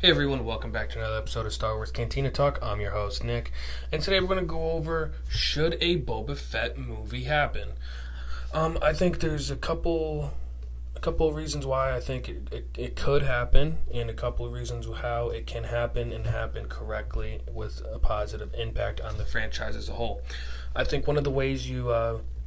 Hey everyone, welcome back to another episode of Star Wars Cantina Talk. I'm your host, Nick, and today we're going to go over, should a Boba Fett movie happen? I think there's a couple of reasons why I think it could happen, and a couple of reasons how it can happen and happen correctly with a positive impact on the franchise as a whole. I think one of the ways you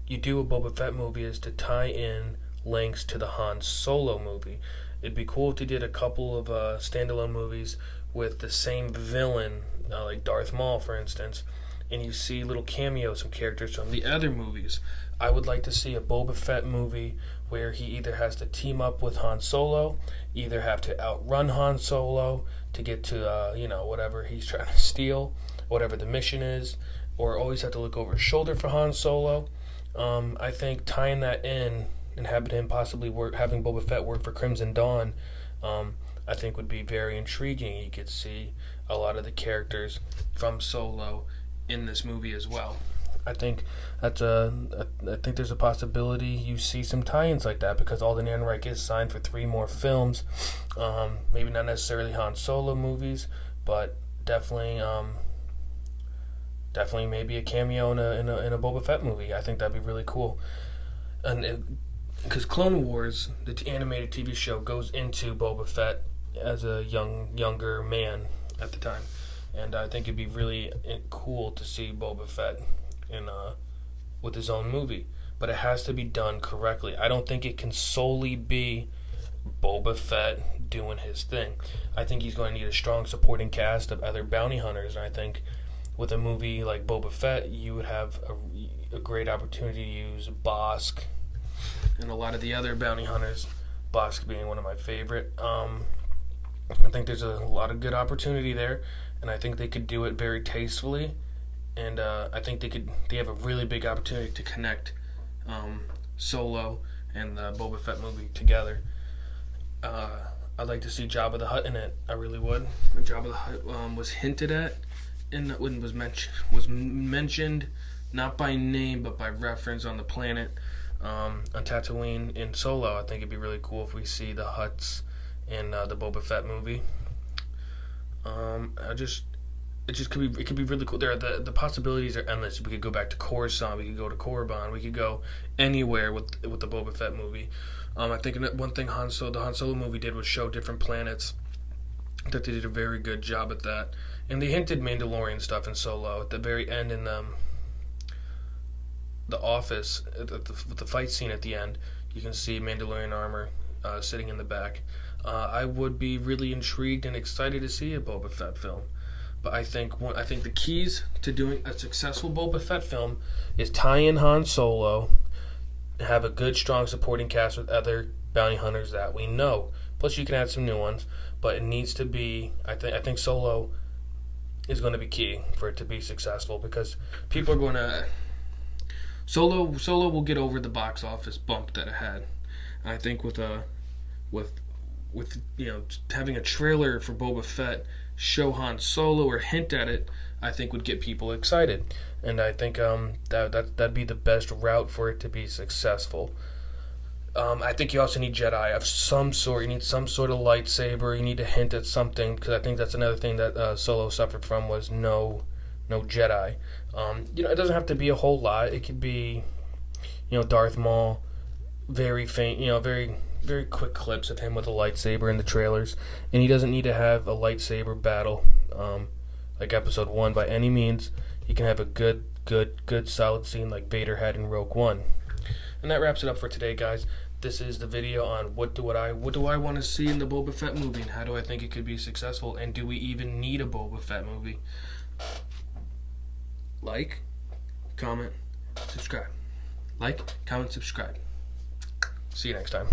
do a Boba Fett movie is to tie in links to the Han Solo movie. It'd be cool if they did a couple of standalone movies with the same villain, like Darth Maul, for instance, and you see little cameos from characters from the other movies. I would like to see a Boba Fett movie where he either has to team up with Han Solo, either have to outrun Han Solo to get to, whatever he's trying to steal, whatever the mission is, or always have to look over his shoulder for Han Solo. I think tying that in and having him possibly having Boba Fett work for Crimson Dawn, I think would be very intriguing. You could see a lot of the characters from Solo in this movie as well. I think I think there's a possibility you see some tie-ins like that because Alden Ehrenreich is signed for 3 more films. Maybe not necessarily Han Solo movies, but definitely maybe a cameo in a Boba Fett movie. I think that'd be really cool. And because Clone Wars, the animated TV show, goes into Boba Fett as a younger man at the time, and I think it'd be really cool to see Boba Fett with his own movie. But it has to be done correctly. I don't think it can solely be Boba Fett doing his thing. I think he's going to need a strong supporting cast of other bounty hunters, and I think with a movie like Boba Fett, you would have a great opportunity to use Bosk and a lot of the other bounty hunters, Bosk being one of my favorite. I think there's a lot of good opportunity there, and I think they could do it very tastefully, and I think they have a really big opportunity to connect Solo and the Boba Fett movie together. I'd like to see Jabba the Hutt in it. I really would. Jabba the Hutt was hinted at, and was mentioned not by name but by reference on the planet. On Tatooine in Solo. I think it'd be really cool if we see the Hutts in the Boba Fett movie. It could be really cool. The possibilities are endless. We could go back to Coruscant. We could go to Korriban. We could go anywhere with the Boba Fett movie. I think one thing the Han Solo movie did was show different planets. I thought they did a very good job at that, and they hinted Mandalorian stuff in Solo at the very end in the office with the fight scene at the end. You can see Mandalorian armor sitting in the back. I would be really intrigued and excited to see a Boba Fett film, but I think the keys to doing a successful Boba Fett film is tie in Han Solo, have a good strong supporting cast with other bounty hunters that we know. Plus you can add some new ones, but it needs to be. I think Solo is going to be key for it to be successful because people are going to. Solo will get over the box office bump that it had. And I think with having a trailer for Boba Fett show Han Solo or hint at it, I think would get people excited. And I think that'd be the best route for it to be successful. I think you also need Jedi of some sort. You need some sort of lightsaber. You need to hint at something because I think that's another thing that Solo suffered from was no Jedi. It doesn't have to be a whole lot. It could be, Darth Maul, very faint, very, very quick clips of him with a lightsaber in the trailers. And he doesn't need to have a lightsaber battle like Episode 1 by any means. He can have a good solid scene like Vader had in Rogue One. And that wraps it up for today, guys. This is the video on what do I want to see in the Boba Fett movie, and how do I think it could be successful, and do we even need a Boba Fett movie? Like, comment, subscribe. Like, comment, subscribe. See you next time.